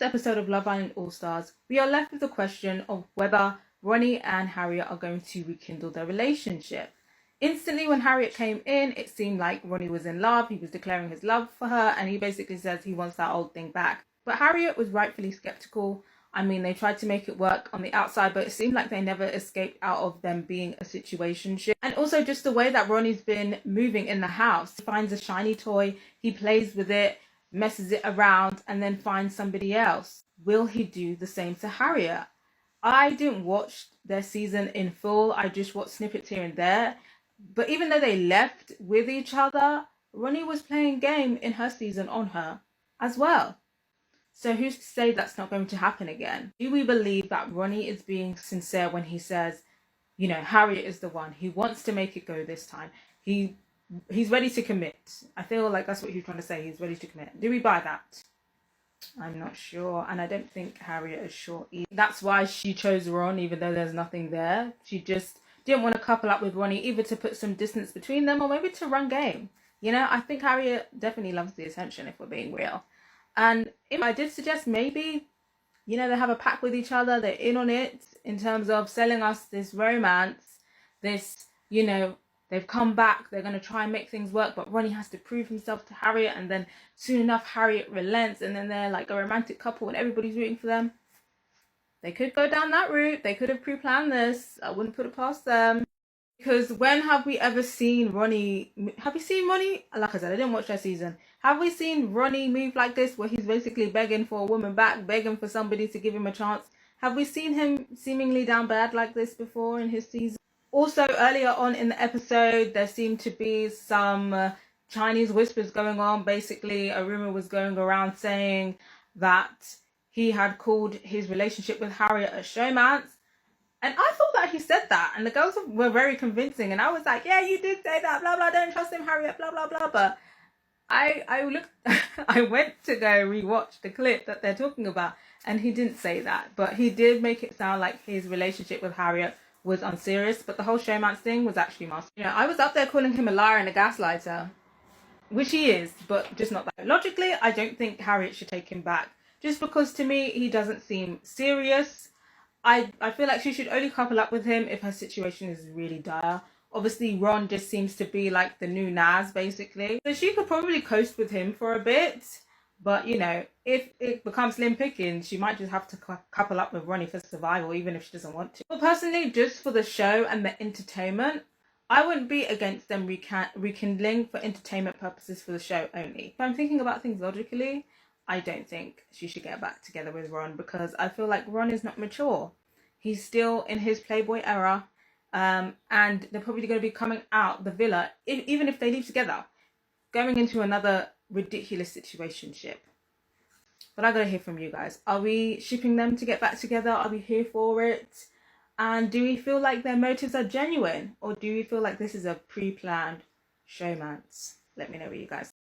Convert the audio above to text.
this episode of Love Island All-Stars, we are left with the question of whether Ronnie and Harriet are going to rekindle their relationship. Instantly, when Harriet came in, it seemed like Ronnie was in love. He was declaring his love for her, and he basically says he wants that old thing back. But Harriet was rightfully skeptical. I mean, they tried to make it work on the outside, but it seemed like they never escaped out of them being a situationship. And also just the way that Ronnie's been moving in the house. He finds a shiny toy, he plays with it, messes it around, and then finds somebody else. Will he do the same to Harriet? I didn't watch their season in full. I just watched snippets here and there. But even though they left with each other, Ronnie was playing game in her season on her as well. So who's to say that's not going to happen again? Do we believe that Ronnie is being sincere when he says, you know, Harriet is the one. He wants to make it go this time. He's ready to commit. I feel like that's what he's trying to say. He's ready to commit. Do we buy that? I'm not sure. And I don't think Harriet is sure either. That's why she chose Ron, even though there's nothing there. She just didn't want to couple up with Ronnie, either to put some distance between them or maybe to run game. You know, I think Harriet definitely loves the attention, if we're being real. And if I did suggest maybe, you know, they have a pact with each other, they're in on it in terms of selling us this romance, this, you know, they've come back, they're going to try and make things work, but Ronnie has to prove himself to Harriet, and then soon enough Harriet relents, and then they're like a romantic couple and everybody's rooting for them. They could go down that route. They could have pre-planned this. I wouldn't put it past them. Because when have we ever seen Ronnie... Have you seen Ronnie? Like I said, I didn't watch that season. Have we seen Ronnie move like this, where he's basically begging for a woman back, begging for somebody to give him a chance? Have we seen him seemingly down bad like this before in his season? Also, earlier on in the episode, there seemed to be some Chinese whispers going on. Basically, a rumor was going around saying that he had called his relationship with Harriet a showmance. And I thought that he said that, and the girls were very convincing, and I was like, yeah, you did say that, blah, blah, don't trust him, Harriet, blah, blah, blah. But I looked, I went to go rewatch the clip that they're talking about, and he didn't say that. But he did make it sound like his relationship with Harriet was unserious, but the whole showmance thing was actually master. You know, I was up there calling him a liar and a gaslighter, which he is, but just not that. Logically, I don't think Harriet should take him back, just because to me, he doesn't seem serious. I feel like she should only couple up with him if her situation is really dire. Obviously, Ron just seems to be like the new Naz, basically. So she could probably coast with him for a bit. But, you know, if it becomes slim pickings, she might just have to couple up with Ronnie for survival, even if she doesn't want to. But personally, just for the show and the entertainment, I wouldn't be against them rekindling for entertainment purposes for the show only. If I'm thinking about things logically, I don't think she should get back together with Ron, because I feel like Ron is not mature. He's still in his Playboy era, and they're probably going to be coming out the villa, even if they leave together, going into another ridiculous situationship. But I gotta hear from you guys. Are we shipping them to get back together? Are we here for it? And do we feel like their motives are genuine, or do we feel like this is a pre-planned showmance? Let me know what you guys